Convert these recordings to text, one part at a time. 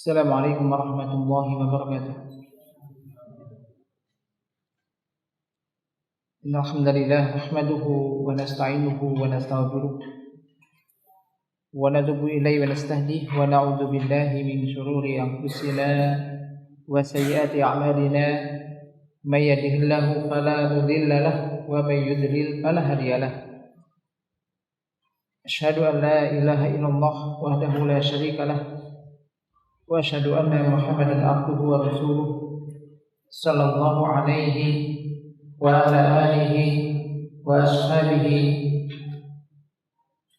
Assalamualaikum warahmatullahi wabarakatuh. Innal hamdalillah nahmaduhu wa nasta'inuhu wa nastaghfiruh wa natubu ilayhi wa nastahdihi wa na'udzu billahi min shururi anfusina wa sayyiati a'malina may yahdihillahu fala mudilla lahu wa may yudlil fala hadiya lahu. Asyhadu an la ilaha illallah wahdahu la syarika lahu wa asyhadu anna Muhammadan abduhu wa rasuluh sallallahu alaihi wa ala alihi wa ashabihi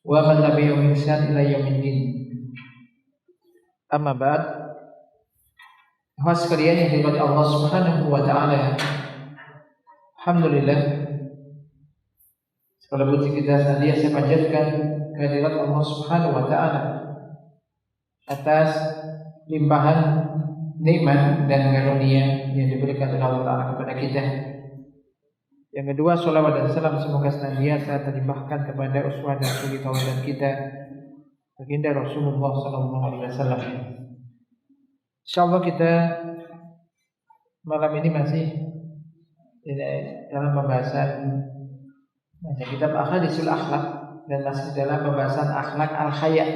wa man tabi'ahum bi ihsan ila yaumiddin. Amma ba'd. Hadirin sekalian yang dirahmati Allah Subhanahu wa taala. Alhamdulillah. Segala puji kita senantiasa panjatkan kehadirat Allah Subhanahu wa taala atas limpahan nikmat dan karunia yang diberikan oleh Allah Ta'ala kepada kita. Yang kedua, salawat dan salam semoga senantiasa terlimpahkan kepada uswah dan suri tauladan kita, baginda Rasulullah SAW. Insyaallah kita malam ini masih dalam pembahasan kitab Ahadisul Akhlak dan masih dalam pembahasan akhlak al-haya,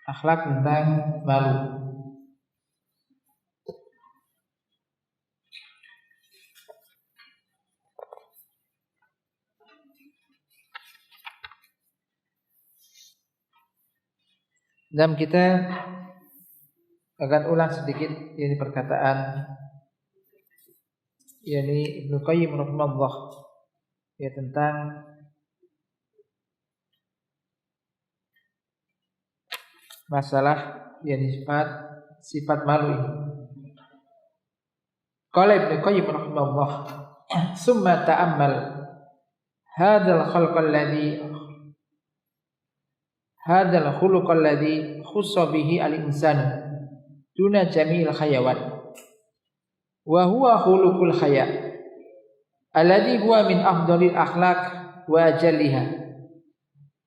akhlak tentang malu. Dan kita akan ulang sedikit ini perkataan yakni Ibnu Qayyim rahimahullah ya tentang masalah yakni sifat malu ini. Qala Ibnu Qayyim rahimahullah, "Summa ta'ammal hadzal khuluq alladhi khussa bihi al-insanu duna jami'il hayawan wa huwa khuluqul haya alladhi huwa min afdhalil akhlaq wa ajalliha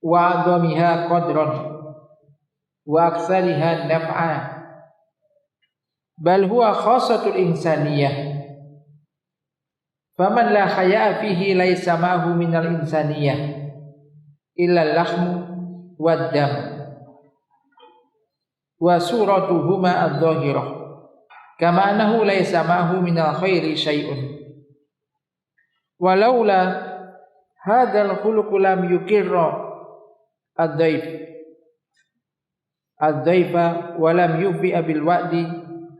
wa a'dhamiha qadran wa aktsariha naf'a bal huwa khassatul insaniyah faman la haya'a fihi laysa ma'hu minal insaniyah illa al-lahmu wad-dam wa suratuhuma adh-dhahirah kama annahu laysa ma'hu minal khairi syai'un walaula hadzal khuluq lam yukirra ad-dhaifa wa lam yufi bil wa'di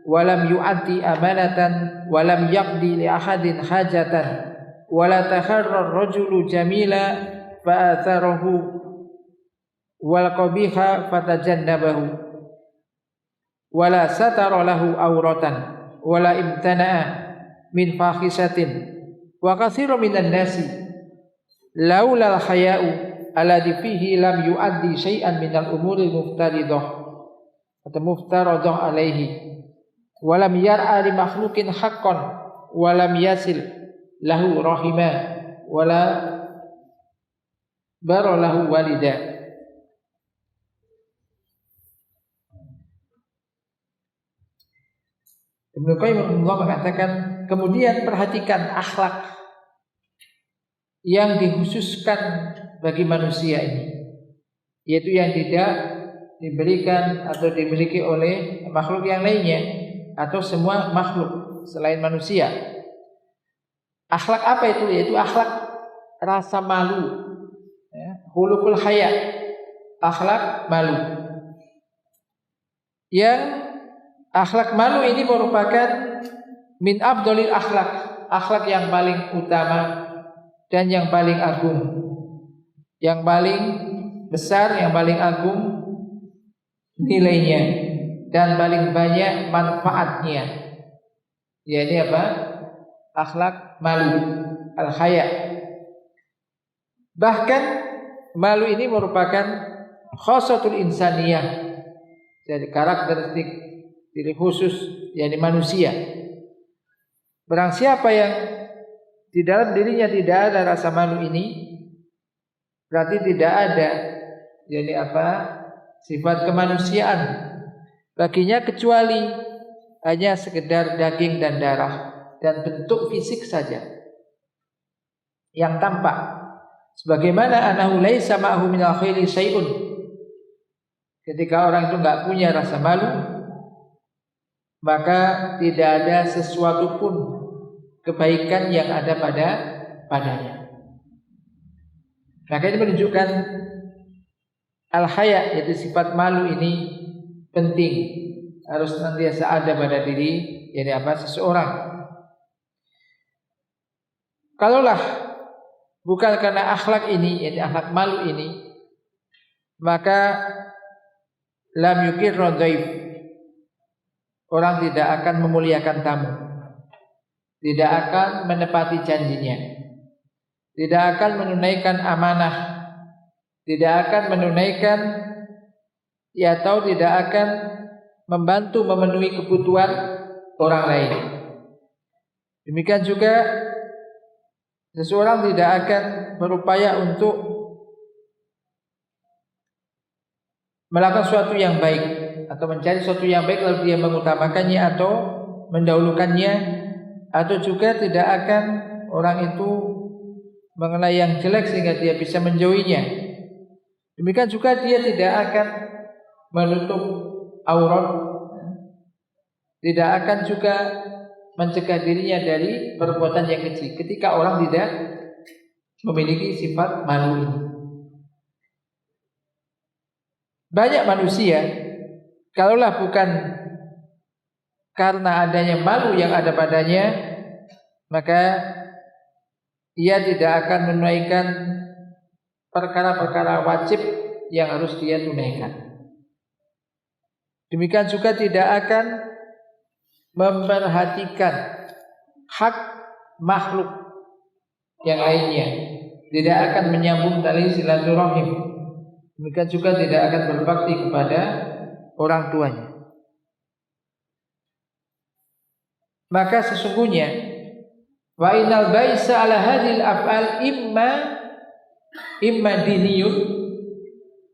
wa lam yu'ti amanatan wa lam yaqdi li ahadin hajatan wa la takharra ar-rajulu jamila fa atharahu wal qabiha fatajannabahu wala satara lahu auratan wala imtana'a min fahishatin wa katsirun minan nasi laulal haya'u alladhi fihi lam yu'addi syai'an minal umuri muftaridah atau muftaradah alaihi wa lam yar'a li makhluqin haqqan wa lam yasil lahu rahima wala bara lahu walida. Ibnu Qayyim mengatakan, kemudian perhatikan akhlak yang dikhususkan bagi manusia ini, yaitu yang tidak diberikan atau dimiliki oleh makhluk yang lainnya atau semua makhluk selain manusia. Akhlak apa itu? Yaitu akhlak rasa malu, khuluqul haya, akhlak malu. Yang akhlak malu ini merupakan min afdhalil akhlak yang paling utama dan yang paling agung, yang paling besar, yang paling agung nilainya dan paling banyak manfaatnya. Yaitu apa? Akhlak malu, al-haya. Bahkan malu ini merupakan khassatul insaniyah, jadi karakteristik diri khusus yakni manusia. Barang siapa yang di dalam dirinya tidak ada rasa malu ini, berarti tidak ada yakni sifat kemanusiaan baginya kecuali hanya sekedar daging dan darah dan bentuk fisik saja yang tampak. Sebagaimana anahu laisa ma'ahu minal khairi syai'un. Ketika orang itu enggak punya rasa malu, maka tidak ada sesuatu pun kebaikan yang ada padanya. Maka ini menunjukkan al-haya, yaitu sifat malu ini penting, harus senantiasa ada pada diri seseorang. Kalaulah bukan karena akhlak ini, yaitu akhlak malu ini, maka lam yukirra dhaif, orang tidak akan memuliakan tamu, tidak akan menepati janjinya, tidak akan menunaikan amanah, tidak akan menunaikan atau tidak akan membantu memenuhi kebutuhan orang lain. Demikian juga seseorang tidak akan berupaya untuk melakukan sesuatu yang baik atau mencari sesuatu yang baik lalu dia mengutamakannya atau mendahulukannya, atau juga tidak akan orang itu mengenai yang jelek sehingga dia bisa menjauhinya. Demikian juga dia tidak akan menutup aurat, tidak akan juga mencegah dirinya dari perbuatan yang kecil ketika orang tidak memiliki sifat malu ini. Banyak manusia, kalaulah bukan karena adanya malu yang ada padanya, maka ia tidak akan menunaikan perkara-perkara wajib yang harus dia tunaikan. Demikian juga tidak akan memperhatikan hak makhluk yang lainnya, tidak akan menyambung tali silaturahim. Demikian juga tidak akan berbakti kepada orang tuanya. Maka sesungguhnya wa innal baisa ala hadhil af'al imma diniyun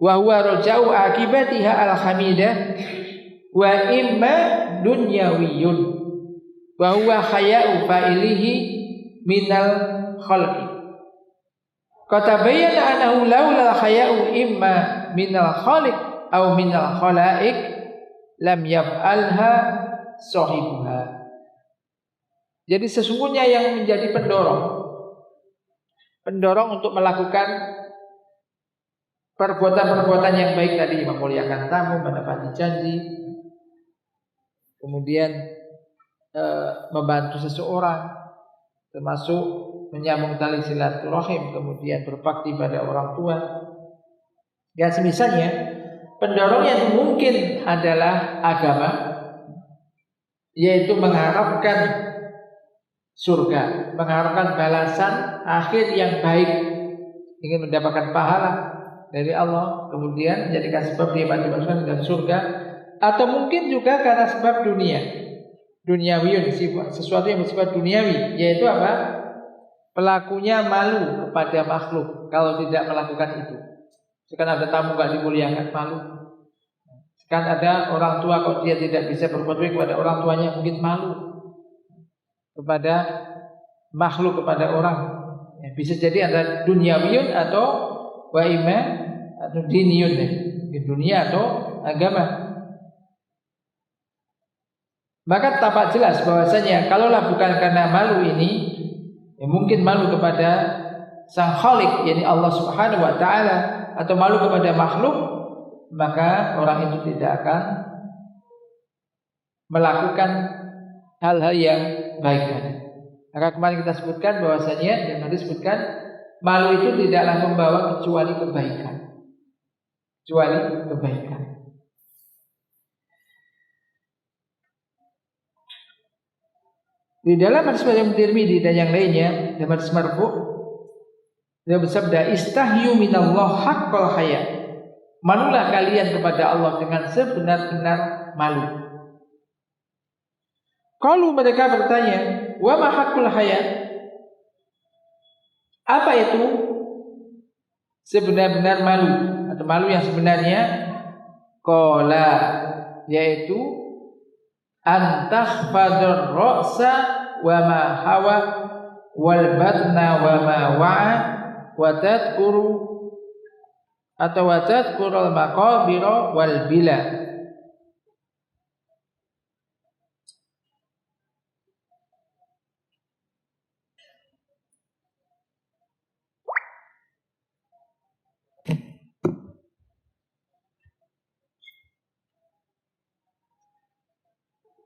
wa huwa raja'u akibatiha al hamidah wa imma dunyawiyun wa huwa haya'u fa'ilihi minal khalqi. Kata bayyana annahu laula haya'u imma minal khaliq aw minal khalaiq lam yaf'alha sahibuha. Jadi sesungguhnya yang menjadi pendorong untuk melakukan perbuatan-perbuatan yang baik tadi, memuliakan tamu, menepati janji, kemudian membantu seseorang, termasuk menyambung tali silaturahim, kemudian berbakti pada orang tua. Dan semisalnya, pendorongnya itu mungkin adalah agama, yaitu mengharapkan surga, mengharapkan balasan akhir yang baik, ingin mendapatkan pahala dari Allah, kemudian menjadikan sebab dia dimasukkan ke surga, atau mungkin juga karena sebab duniawi, sesuatu yang bersifat duniawi, yaitu apa? Pelakunya malu kepada makhluk kalau tidak melakukan itu. Sekarang ada tamu gak dimuliakan, malu. Sekarang ada orang tua kalau dia tidak bisa berbuat baik kepada orang tuanya, mungkin malu kepada makhluk, kepada orang. Ya, bisa jadi ada duniawiyun atau waima atau diniyun, di dunia atau agama. Maka tampak jelas bahwasanya kalaulah bukan karena malu ini, ya mungkin malu kepada Sang Khalik, yakni Allah Subhanahu wa taala, atau malu kepada makhluk, maka orang itu tidak akan melakukan hal-hal yang baik tadi. Maka kemarin kita sebutkan bahwasanya, dan tadi sebutkan, malu itu tidaklah membawa kecuali kebaikan. Di dalam hadis Imam Tirmidzi dan yang lainnya, dalam hadis marfu', dia bersabda, istahyu minallah haqqal haya. Malulah kalian kepada Allah dengan sebenar-benar malu. Kalau mereka bertanya, wa ma haqqul haya? Apa itu sebenar-benar malu atau malu yang sebenarnya? Qala, yaitu antakhfadur ra'sa wa ma hawa wal batna wa ma wa'a wa tadhkurul maqabira wal bila.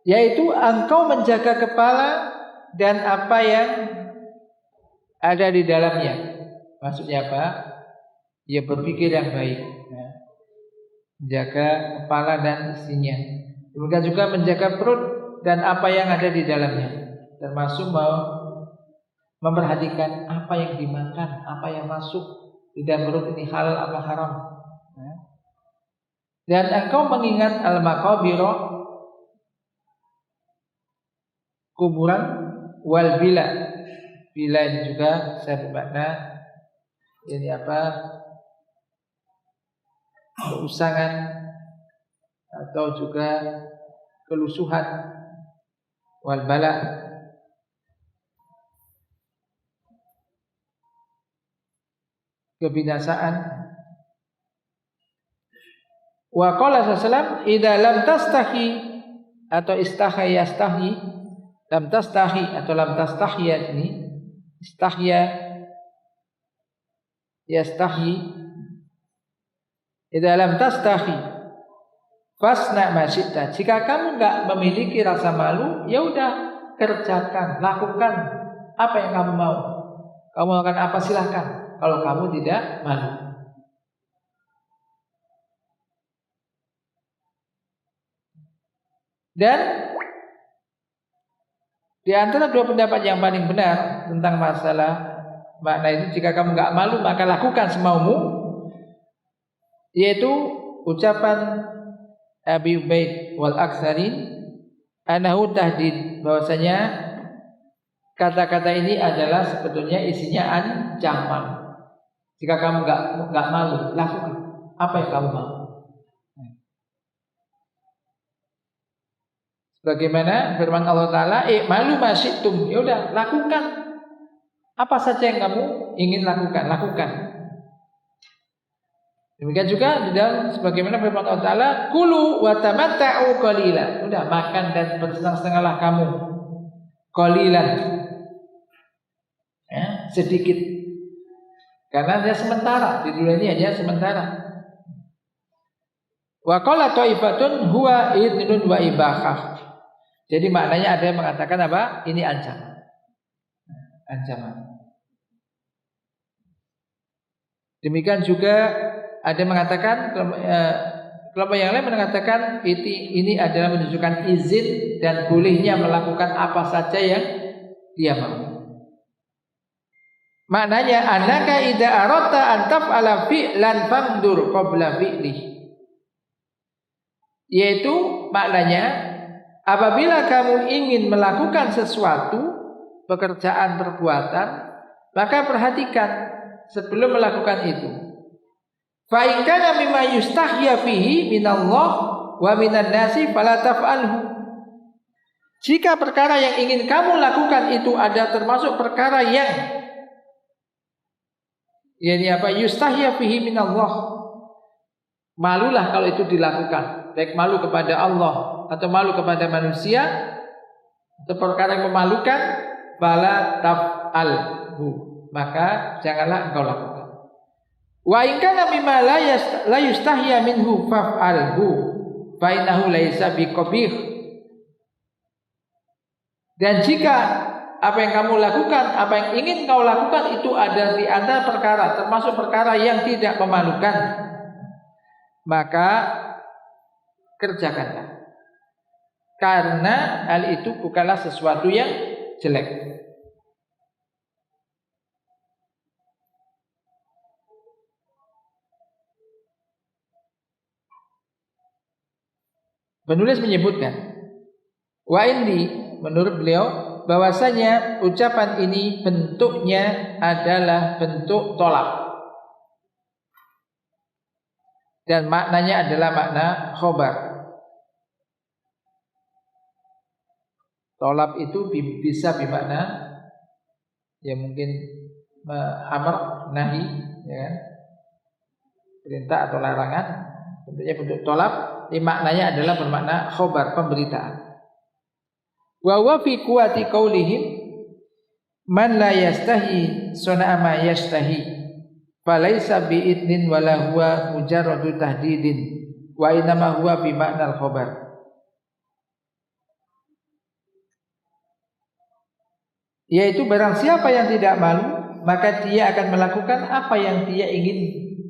Yaitu engkau menjaga kepala dan apa yang ada di dalamnya. Maksudnya apa? Ya berpikir yang baik, menjaga kepala dan isinya. Demikian juga menjaga perut dan apa yang ada di dalamnya, termasuk memperhatikan apa yang dimakan, apa yang masuk di dalam perut ini halal apa haram. Dan engkau mengingat al-maqabira, kuburan, wal bila. Bila ini juga saya bermakna ini apa? Keusangan atau juga kelusuhan, wal bala. Kebinasaan. Wa qala sallallahu idza lam tastahi atau istahi yastahi, lam tastahi atau lam tastahya ini istahya yastahi. Idza lam tastahi fasna ma syi'ta. Jika kamu enggak memiliki rasa malu, ya udah kerjakan, lakukan apa yang kamu mau. Kamu akan apa silahkan kalau kamu tidak malu. Dan di antara dua pendapat yang paling benar tentang masalah makna itu, jika kamu enggak malu maka lakukan semaumu, yaitu ucapan Abi Ubaid wal Aktsarin anahu tahdid, bahwasanya kata-kata ini adalah sebetulnya isinya ancaman. Jika kamu enggak malu, lakukan apa yang kamu mau. Bagaimana firman Allah Ta'ala, malu masyitum, ya udah lakukan apa saja yang kamu ingin lakukan. Demikian juga di dalam sebagaimana firman Allah Ta'ala, kulu wa tamatta'u qalila, udah makan dan bersenang-senanglah kamu qalilan, ya, sedikit, karena dia sementara di dunia ini hanya sementara. Wa qala ta'ifatun huwa idnun wa ibahah. Jadi maknanya ada yang mengatakan apa? Ini ancaman. Demikian juga ada yang mengatakan, kelompok yang lain mengatakan ini adalah menunjukkan izin dan bolehnya melakukan apa saja yang dia mau. Maknanya annaka idza aradta an taf'ala fi'lan famdur qabla fi'lihi. Yaitu maknanya apabila kamu ingin melakukan sesuatu, pekerjaan, perbuatan, maka perhatikan sebelum melakukan itu. Fa in kana mimma yustahya fihi minallah wa minan nasi fala taf'alhu. Jika perkara yang ingin kamu lakukan itu ada termasuk perkara yang yustahya fihi minallah, malulah kalau itu dilakukan, baik malu kepada Allah atau malu kepada manusia, atau perkara yang memalukan, fala taf'alhu, maka janganlah engkau lakukan. Wa in kana mimma la yustahya minhu fa'alhu fa innahu laisa biqabih. Dan jika apa yang kamu lakukan, apa yang ingin kau lakukan itu ada di antara perkara, termasuk perkara yang tidak memalukan, maka kerjakanlah. Karena hal itu bukanlah sesuatu yang jelek. Penulis menyebutkan, wa indi, menurut beliau, bahwasanya ucapan ini bentuknya adalah bentuk tolak dan maknanya adalah makna khobar. Tolab itu bisa bermakna ya mungkin amar, nahi, ya kan? Perintah atau larangan. Tentunya bentuk tolab, ini maknanya adalah bermakna khobar, pemberitaan. Wa huwa fi quwwati qaulihim man la yastahi suna'a ma yastahi falaysa bi idnin wala huwa mujarradu tahdidin wa inama huwa bi ma'nal khobar. Yaitu barang siapa yang tidak malu, maka dia akan melakukan apa yang dia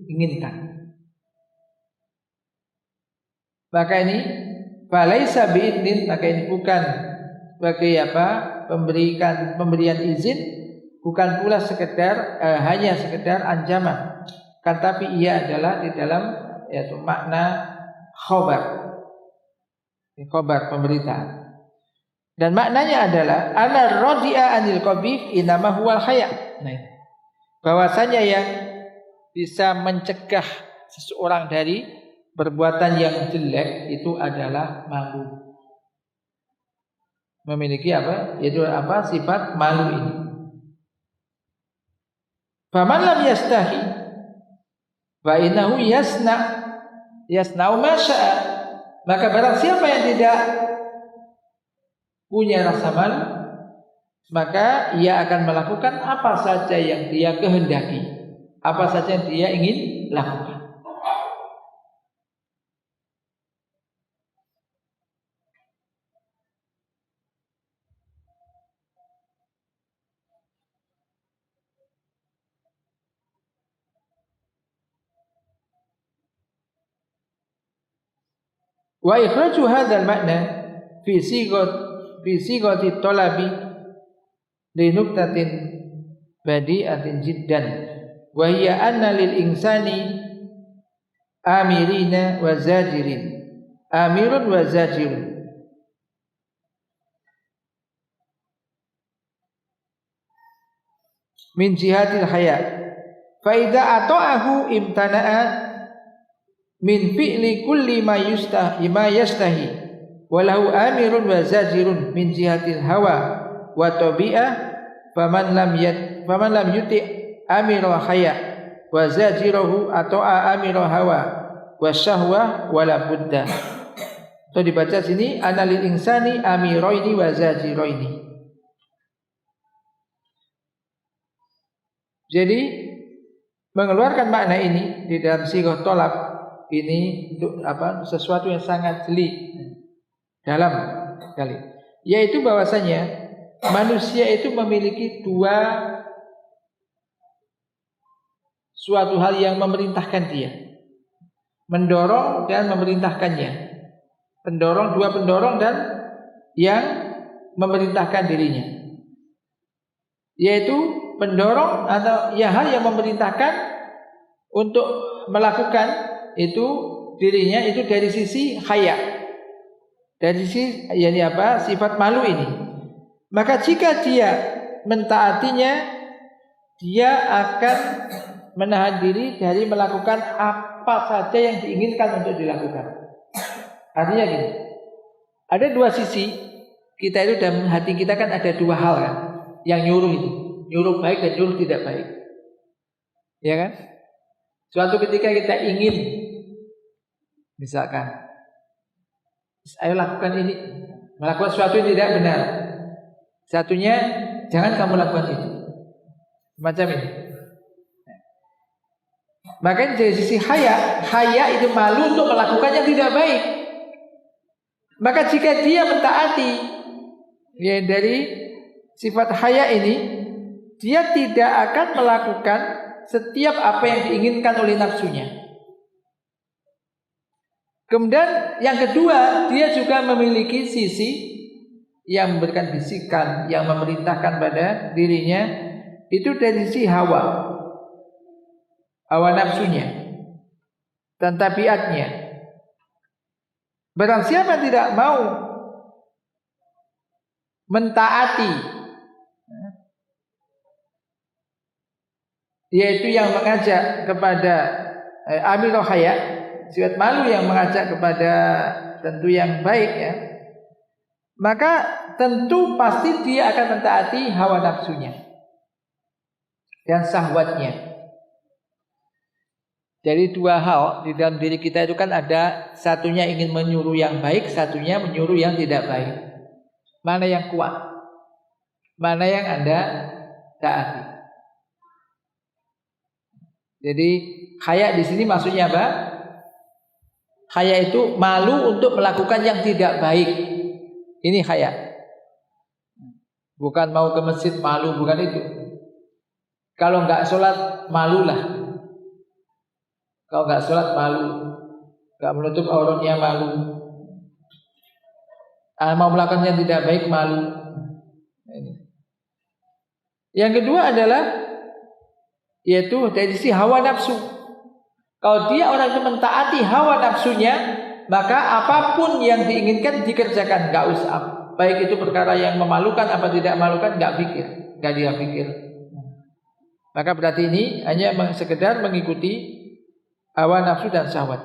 inginkan. Maka ini falaisa bi'idnin, maka ini bukan sebagai pemberian izin, bukan pula sekedar hanya sekedar ancaman, kan tapi ia adalah di dalam yaitu makna khobar. Khobar, pemberitaan. Dan maknanya adalah ana radi'a anil qabih inama huwal haya. Nah, bahwasanya yang bisa mencegah seseorang dari perbuatan yang jelek itu adalah malu. Memiliki apa? Yaitu apa? Sifat malu ini. Faman lam yastahi wa innahu yasna'u ma syaa. Maka barang siapa yang tidak punya rasa malu, maka ia akan melakukan apa saja yang dia kehendaki, apa saja yang dia ingin lakukan. Wa ikhraju hadzal makna fi sighati talabi li nuktatin badi'atin jiddan wa hiya anna lil insani amirina wa zajirin, amirun wa zajirun. Min jihatil haya fa idza ata'ahu imtana'a min fi'li kulli ma yastahi walahu amirun wa zajirun min jihatil hawa wa tabi'ah faman lam yuti amirul haya wa zajirahu ata'a amirul hawa wa syahwah wala budda. Itu dibaca sini analil insani amiroini wa zajiroini. Jadi mengeluarkan makna ini di dalam sighah tolab ini untuk apa? Sesuatu yang sangat jeli, dalam sekali. Yaitu bahwasanya manusia itu memiliki suatu hal yang memerintahkan dia, mendorong dan memerintahkannya. Dua pendorong dan yang memerintahkan dirinya. Yaitu pendorong atau ya hal yang memerintahkan untuk melakukan itu dirinya itu dari sisi haya, dari sisi yakni apa? Sifat malu ini. Maka jika dia mentaatinya, dia akan menahan diri dari melakukan apa saja yang diinginkan untuk dilakukan. Artinya gini, ada dua sisi kita itu, dalam hati kita kan ada dua hal kan, yang nyuruh itu, nyuruh baik dan nyuruh tidak baik, ya kan? Suatu ketika kita ingin, misalkan, ayo lakukan ini, melakukan sesuatu yang tidak benar. Satunya, jangan kamu lakukan itu. Macam ini. Makanya dari sisi haya itu malu untuk melakukan yang tidak baik. Maka jika dia mentaati ya dari sifat haya ini, dia tidak akan melakukan setiap apa yang diinginkan oleh nafsunya. Kemudian yang kedua, dia juga memiliki sisi yang memberikan bisikan, yang memerintahkan pada dirinya, itu dari sisi hawa nafsunya dan tabiatnya. Barang siapa tidak mau mentaati, yaitu yang mengajak kepada amirul haya, sifat malu yang mengajak kepada tentu yang baik ya, maka tentu pasti dia akan mentaati hawa nafsunya dan syahwatnya. Jadi dua hal di dalam diri kita itu kan ada, satunya ingin menyuruh yang baik, satunya menyuruh yang tidak baik. Mana yang kuat? Mana yang Anda taati? Jadi haya di sini maksudnya apa? Haya itu malu untuk melakukan yang tidak baik. Ini haya. Bukan mau ke masjid malu, bukan itu. Kalau nggak sholat malulah. Kalau nggak sholat malu, nggak menutup auratnya malu, mau melakukan yang tidak baik malu. Yang kedua adalah yaitu dari sisi hawa nafsu. Kalau dia orang itu mentaati hawa nafsunya, maka apapun yang diinginkan dikerjakan, nggak usah. Baik itu perkara yang memalukan apa tidak memalukan, nggak dia pikir. Maka berarti ini hanya sekedar mengikuti hawa nafsu dan syahwat.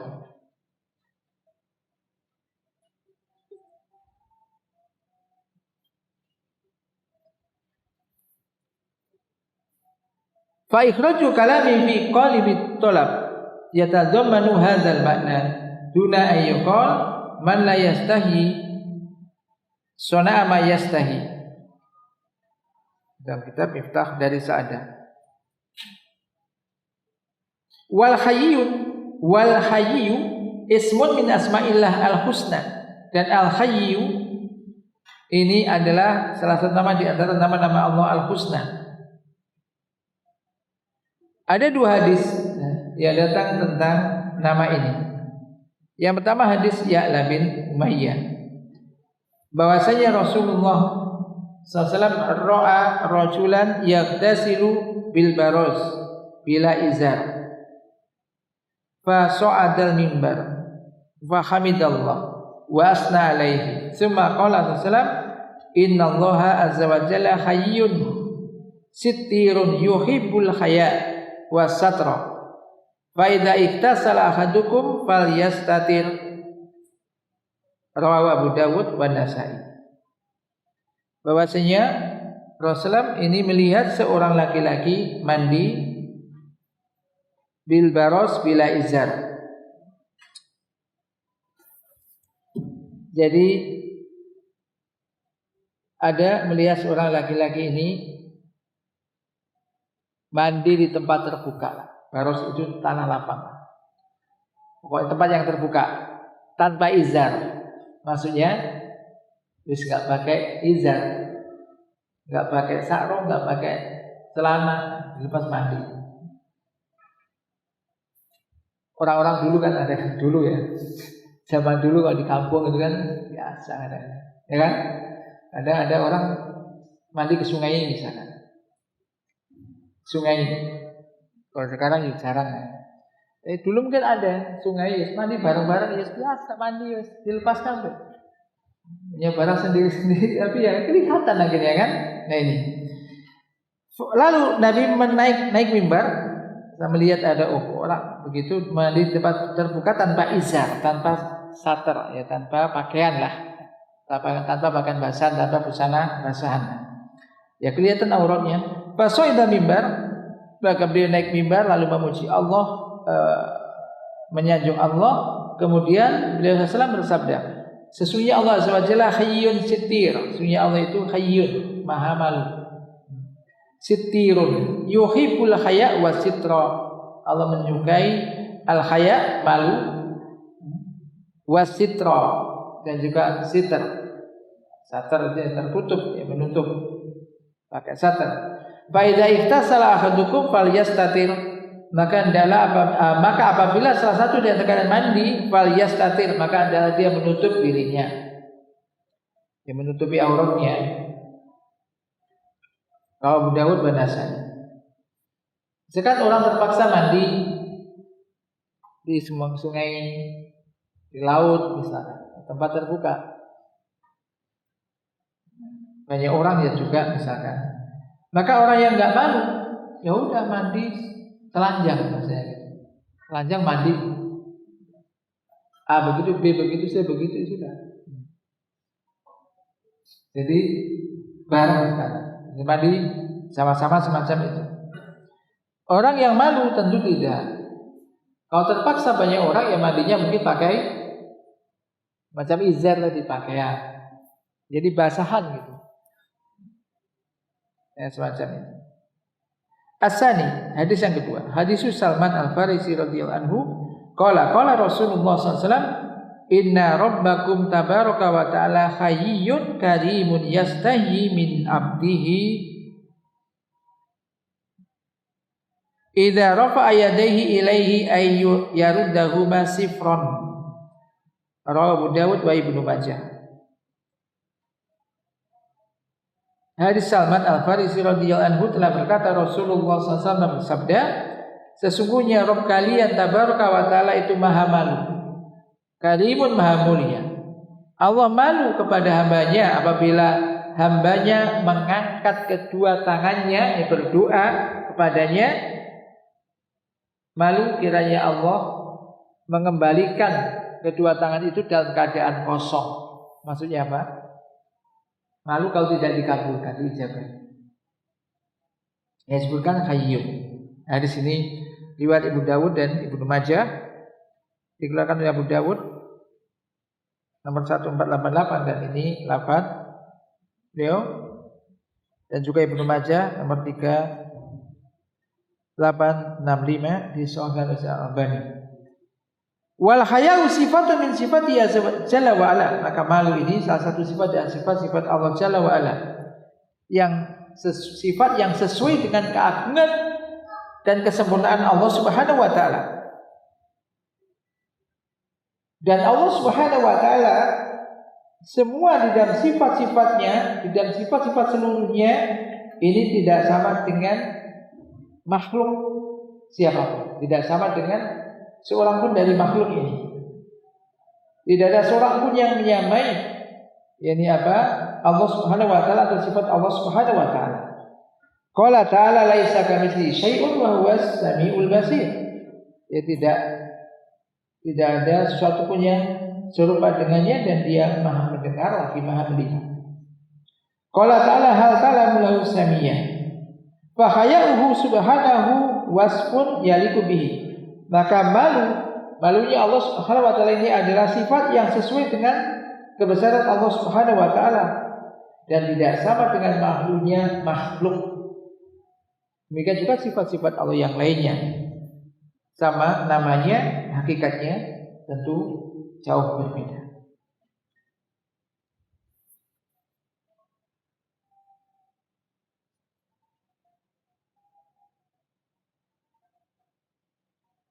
Fa ikhraju kalami fi qalbi talab yatadammanu hadzal makna duna ayyuqal man la yastahi sana'a ma yastahi. Dalam kitab Miftah dari Sa'adah. Wal hayyu ismun min asma'illah al-husna, dan al-hayyu ini adalah salah satu nama di antara nama-nama Allah al-husna. Ada dua hadis yang datang tentang nama ini. Yang pertama hadis Ya'la bin Umayyah, bahwasanya Rasulullah SAW ra'a rajulan yaghtasilu bil baroz bila izar fa sa'adal mimbar fa hamidallah wa asna alaihi thumma qala sallallahu innallaha azza wa jalla hayyun sittirun yuhibbul haya wa satra fa idza iktasala ahadukum falyastatir. Rawahu Abu Dawud wa Nasa'i. Bahwasanya Rasulullah ini melihat seorang laki-laki mandi bil baros bila izar. Jadi ada melihat seorang laki-laki ini mandi di tempat terbuka. Baros itu tanah lapang. Pokoknya tempat yang terbuka tanpa izar. Maksudnya terus nggak pakai izar, nggak pakai sarung, nggak pakai celana, lepas mandi. Orang-orang dulu kan ada dulu ya, zaman dulu kalau di kampung itu kan biasa ada, ya kan? Ada orang mandi ke sungai misalkan, sungai. Kalau sekarang ya jarang ya. Dulu mungkin ada sungai, mandi bareng-bareng, ya biasa mandi, dilepaskan tuh. Ya barang sendiri-sendiri, tapi ya kelihatan akhirnya kan. Nah ini. Lalu Nabi naik mimbar. Kita melihat ada orang begitu mandi di tempat terbuka tanpa izar, tanpa sater, ya tanpa pakaian lah, tanpa pakaian basahan, tanpa busana basahan. Ya kelihatan auratnya. Fasoida mimbar, maka beliau naik mimbar lalu memuji Allah, menyanjung Allah. Kemudian beliau SAW bersabda, sesungguhnya Allah Azza wa Jalla hayyun sittir. Sesungguhnya Allah itu hayyun, maha malu. Sittirun yuhibbul haya wa sitra. Allah menyukai al-haya, malu, wa sitra, dan juga sitr. Satar itu tertutup, ya menutup, pakai satar. Fa idza ihtasala ahadukum falyastatir. Maka apabila salah satu di antara kalian mandi, falyastatir, maka adalah dia menutup dirinya, dia menutupi auratnya. Kalau Abu Dawud dan Nasa'i. Sekarang orang terpaksa mandi di sungai, di laut misalnya, tempat terbuka. Banyak orang ya juga misalkan. Maka orang yang nggak malu, ya udah mandi telanjang maksudnya gitu. Telanjang mandi. A begitu, B begitu, C begitu, sudah. Jadi bareng kan, mandi sama-sama semacam itu. Orang yang malu tentu tidak. Kalau terpaksa banyak orang yang mandinya mungkin pakai macam izar tadi, pakaian. Jadi basahan gitu. Ya, semacam itu. As-sani, hadis yang kedua. Hadis Salman Al-Farisi radhiyallahu anhu, qala Rasulullah sallallahu alaihi wasallam, inna rabbakum tabaraka wa ta'ala hayyun karimun yastahi min abdihi idza rafa'a yadayhi ilaihi ay yaruddahuma sifran. Rawahu Abu Dawud wa Ibnu Majah. Hadis Salman Al-Farisi radhiyallahu anhu telah berkata Rasulullah SAW bersabda, sesungguhnya Rabb kalian tabaraka wa ta'ala itu maha malu, karimun maha mulia. Allah malu kepada hambanya apabila hambanya mengangkat kedua tangannya berdoa kepadanya. Malu kiranya Allah mengembalikan kedua tangan itu dalam keadaan kosong. Maksudnya apa? Malu kalau tidak dikabulkan, diijabah. Ya, disebutkan hayyun. Nah, di sini riwayat Ibnu Dawud dan Ibnu Majah, dikeluarkan oleh Abu Dawud nomor 1488, dan ini lafaz beliau, dan juga Ibnu Majah nomor 3865 disahihkan oleh Al-Albani. Wal haya'u sifatun min sifati Jalla wa ala. Maka malu ini salah satu sifat dan sifat-sifat Allah Jalla wa ala, yang sifat yang sesuai dengan keagungan dan kesempurnaan Allah Subhanahu wa taala. Dan Allah Subhanahu wa taala semua di dalam sifat-sifatnya, di dalam sifat-sifat seluruhnya ini tidak sama dengan makhluk siapapun, tidak sama dengan seorang pun dari makhluk ini. Tidak ada seorang pun yang menyamai yakni apa? Allah Subhanahu wa taala atau sifat Allah Subhanahu wa taala. Qala ta'ala laisa kamitslihi syai'un wa huwas samiul basir. Ya, tidak ada sesuatu pun yang serupa dengannya, dan dia maha mendengar lagi maha melihat. Qala ta'ala hal ta'lamu lahu samiyah. Fa haya'uhu subhanahu wasfun yaliku bihi. Maka malunya Allah Subhanahu wa taala ini adalah sifat yang sesuai dengan kebesaran Allah Subhanahu wa taala dan tidak sama dengan makhluk. Demikian juga sifat-sifat Allah yang lainnya. Sama namanya, hakikatnya tentu jauh berbeda.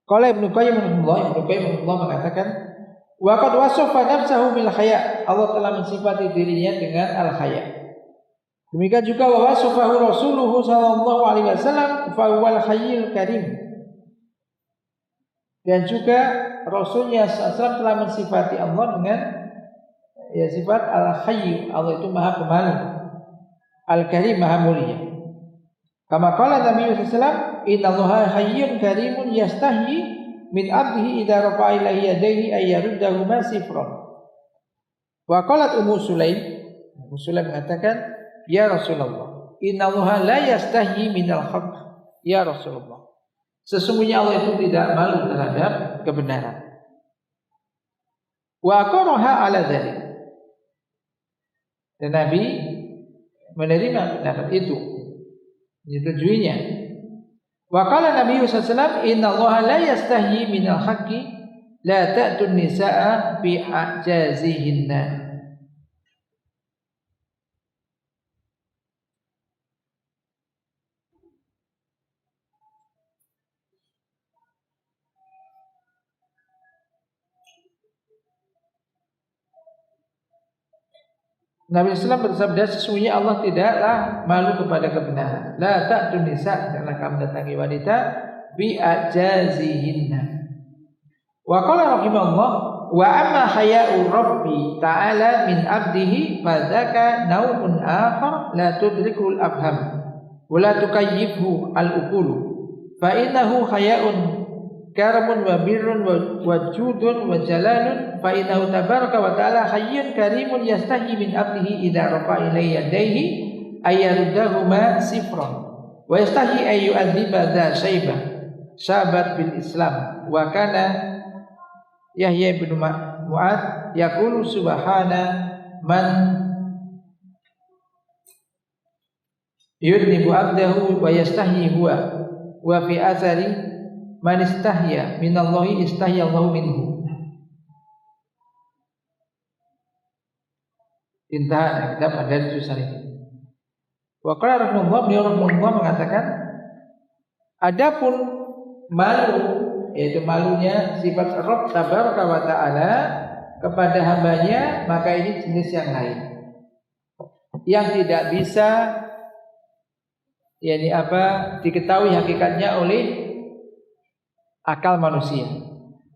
Qala Ibnu Qayyim mengatakan, wa qad wasafa nafsahu bil haya. Allah telah mensifati dirinya dengan al haya. Demikian juga wa wasafahu Rasuluhu sallallahu alaihi wasallam fa huwal hayyul karim. Dan juga Rasulnya SAW telah mensifati Allah dengan sifat al hayy. Allah itu maha pemalu, al karim maha mulia. Kama qala Nabi sallallahu alaihi wasallam, innallaha hayyun karimun yastahi min 'abdihi idza rafa'a ilayhi yadayhi ay yaruddahuma sifran. Wa qalat Ummu Sulaim mengatakan, ya Rasulullah, innallaha la yastahi minal haqq. Ya Rasulullah, sesungguhnya Allah itu tidak malu terhadap kebenaran. Wa aqarraha 'ala dzalik. Dan Nabi menerima pendapat itu, menyetujui-nya. Wa qala Nabi sallallahu alaihi wasallam, innallaha la yastahyi minal haqqi la ta'tun nisaa bi ajazihinna. Nabi SAW bersabda, sesungguhnya Allah tidaklah malu kepada kebenaran. La ta'tun nisa, janganlah kamu datangi wanita bi ajazihinna. Wa qala rahimahullah, wa amma haya'u rabbi ta'ala min 'abdihi fa dzaka naumun akhar la tudrikul afham wa la tukayyifhu al-uqulu fa innahu haya'un karamun wa birrun wa judun wa jalalun fa innahu tabaraka wa ta'ala hayyun karimun yastahi min abdihi idza rafa'a ilayhi yadayhi ayaruddahuma sifran wa yastahi ay yu'adziba dza syaibah syabat bil Islam wa kana Yahya bin Mu'adz yaqulu subhana man yudnibu abdahu wa yastahi huwa wa fi athari man istahya minallahi istahya Allahu minhu. Intah kitab ada susah ini. Wa qala rahimahullah mengatakan adapun malu, yaitu malunya sifat Rabb tabaraka wa taala kepada hambanya, maka ini jenis yang lain yang tidak bisa diketahui hakikatnya oleh akal manusia.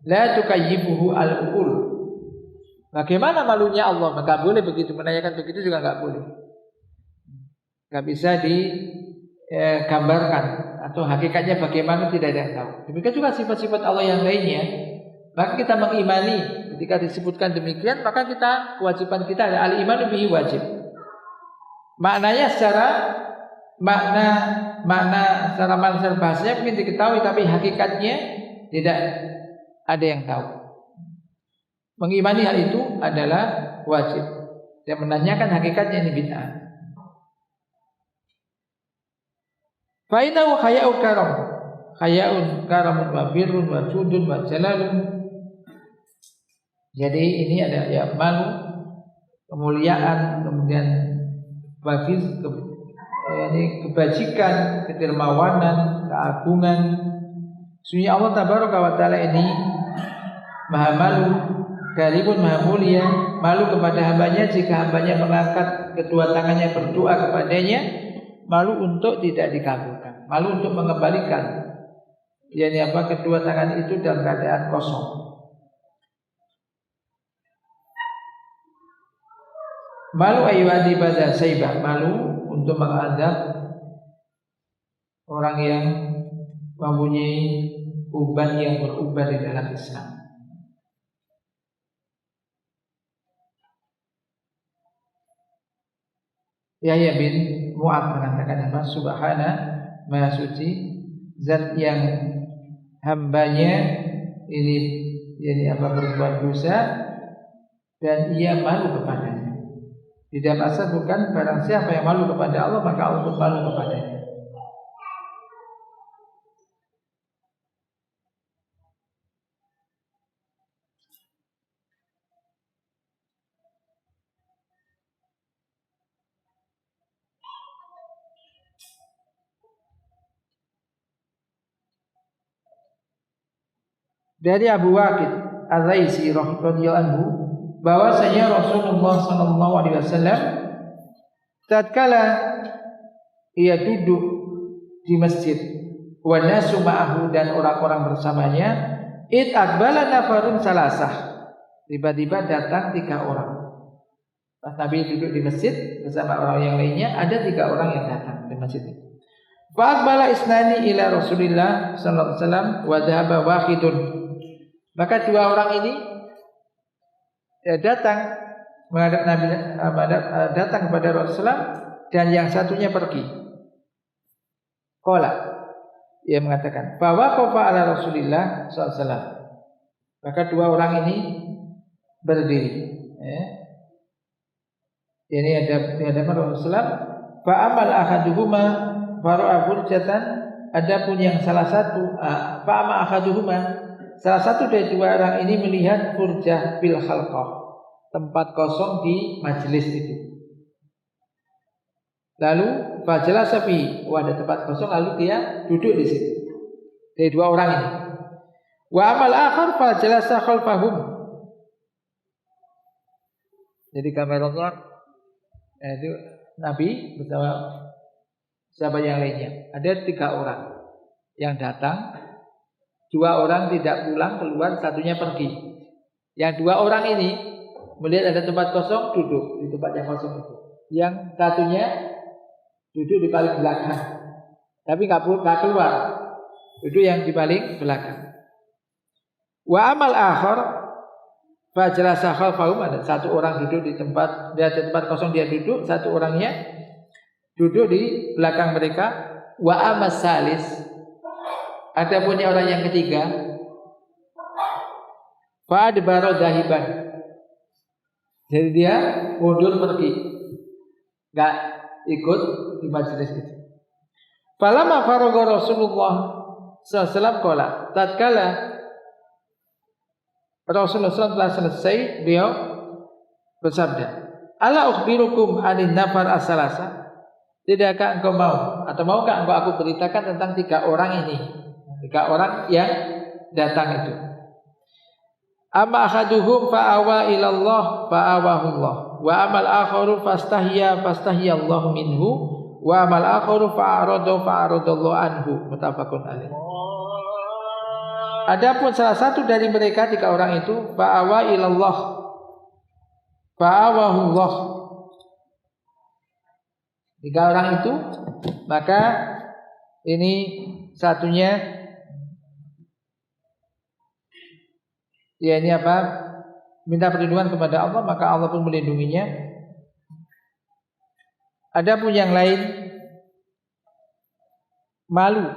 La tukayyibuhu al-uqul. Bagaimana malunya Allah? Maka boleh begitu, menanyakan begitu juga enggak boleh. Enggak bisa digambarkan atau hakikatnya bagaimana tidak ada yang tahu. Demikian juga sifat-sifat Allah yang lainnya. Maka kita mengimani ketika disebutkan demikian, maka kewajiban kita adalah al-imanu bihi wajib. Maknanya makna secara manusia bahasanya mungkin diketahui, tapi hakikatnya tidak ada yang tahu. Mengimani hal itu adalah wajib. Dan menanyakan hakikatnya ini bid'ah. Fa innahu haya'u karam. Haya'un karamun wa birrun wa judun wa jalalun. Jadi ini ada malu, kemuliaan, kemudian kebajikan, kedermawanan, keagungan. Sesungguhnya Allah tabaraka wa taala ini maha malu, karimun, maha mulia, malu kepada hambanya jika hambanya mengangkat kedua tangannya berdoa kepadanya, malu untuk tidak dikabulkan, malu untuk mengembalikan kedua tangan itu dalam keadaan kosong. Malu ayyuhadi pada saibah, malu untuk mengadab orang yang mempunyai uban yang beruban di dalam Islam. Yahya bin Mu'adz mengatakan apa? Subhana, maha suci zat yang hambanya ini berbuat dosa dan ia malu kepadanya. Di dalam asal bukan barang siapa yang malu kepada Allah maka Allah pun malu kepadanya. Dari Abu Waqid Al-Raisi radhiyallahu anhu bahwasanya Rasulullah sallallahu alaihi wasallam tatkala ia duduk di masjid wa nasu ma'ahu dan orang-orang bersamanya, id aqbala nafarun salasah, tiba-tiba datang 3 orang. Pas Nabi duduk di masjid bersama orang yang lainnya, ada 3 orang yang datang di masjid itu. Fa aqbala isnani ila Rasulillah sallallahu alaihi wasallam wa dhahaba wahidun. Maka 2 orang ini datang menghadap Nabi, datang kepada Rasulullah dan yang satunya pergi. Qala, ia mengatakan, bahwa qafa ala Rasulillah sallallahu alaihi wasallam. Maka 2 orang ini berdiri. Ini ada di hadapan Rasulullah. Fa amal ahaduhuma fara'a furjatan. Adapun yang salah satu, fa ama ahaduhuma, salah satu dari 2 orang ini melihat furjah bil khalqah, tempat kosong di majelis itu. Lalu fajalah sapi, ada tempat kosong, lalu dia duduk di situ. Dari 2 orang ini. Wa amal akhar fajalasa khalfahum. Jadi kameranya itu Nabi bersama sahabat yang lainnya. Ada 3 orang yang datang, 2 orang tidak pulang, keluar, satunya pergi. Yang 2 orang ini melihat ada tempat kosong, duduk di tempat yang kosong itu. Yang satunya duduk di paling belakang, tapi nggak keluar, duduk yang di paling belakang. Wa amal akhar fa jalasa khalfahum, ada satu orang duduk di tempat, dia di tempat kosong dia duduk, satu orangnya duduk di belakang mereka. Wa amas salis, ada punya orang yang ketiga, fa adbaro dahiban, jadi dia mundur pergi, enggak ikut di majelis itu. Falamma faragha Rasulullah sallallahu alaihi wasallam qala, tatkala Rasulullah SAW telah selesai, beliau bersabda, ala ukhbirukum anin nafar as-salasa, tidakkah engkau mau atau maukah engkau aku beritakan tentang 3 orang ini, 3 orang yang datang itu. Amma ahaduhum fa'awa ilallah fa'awahullah, wa amal akharu fastahiyallahu minhu, wa amal akharu fa'aradallahu anhu, muttafaqun alaih. Adapun salah satu dari mereka 3 orang itu fa'awa ilallah fa'awahullah, 3 orang itu, maka ini satunya ya ini apa? Minta perlindungan kepada Allah, maka Allah pun melindunginya. Adapun yang lain malu,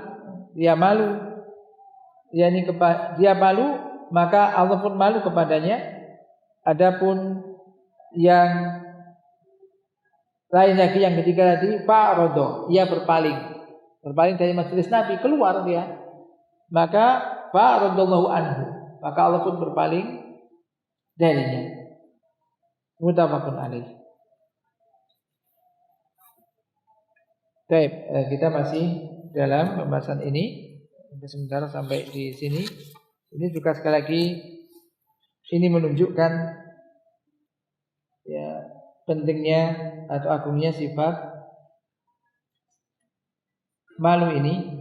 dia malu, yakni dia malu, maka Allah pun malu kepadanya. Adapun yang lain lagi, yang ketiga tadi fa'rodo, ia berpaling dari majelis Nabi, keluar dia, maka fa'rodallahu anhu, maka Allah pun berpaling darinya. Muttafaqun alaih. Baik, kita masih dalam pembahasan ini. Sementara sampai di sini. Ini juga sekali lagi ini menunjukkan ya pentingnya atau agungnya sifat malu ini.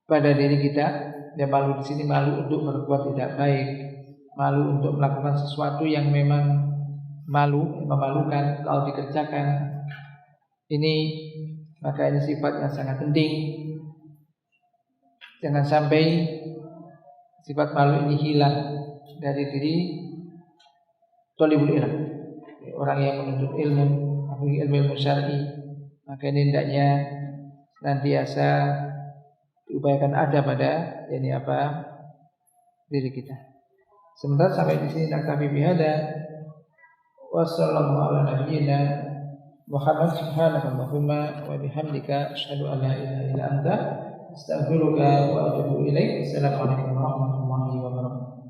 Pada diri kita, dan malu di sini malu untuk berbuat tidak baik, malu untuk melakukan sesuatu yang memang memalukan kalau dikerjakan. Ini maka ini sifat yang sangat penting. Jangan sampai sifat malu ini hilang dari diri thalibul ilm, orang yang menuntut ilmu, apalagi ilmu syar'i. Maka ini hendaknya senantiasa diupayakan ada pada ini apa diri kita. Sementara sampai di sini naktafi bihada. Wassallallahu ala nabiyyina Muhammad subhanakallahumma wa bihamdika asyhadu an la ilaha illa anta astaghfiruka wa atubu ilaik. Assalamualaikum warahmatullahi wabarakatuh.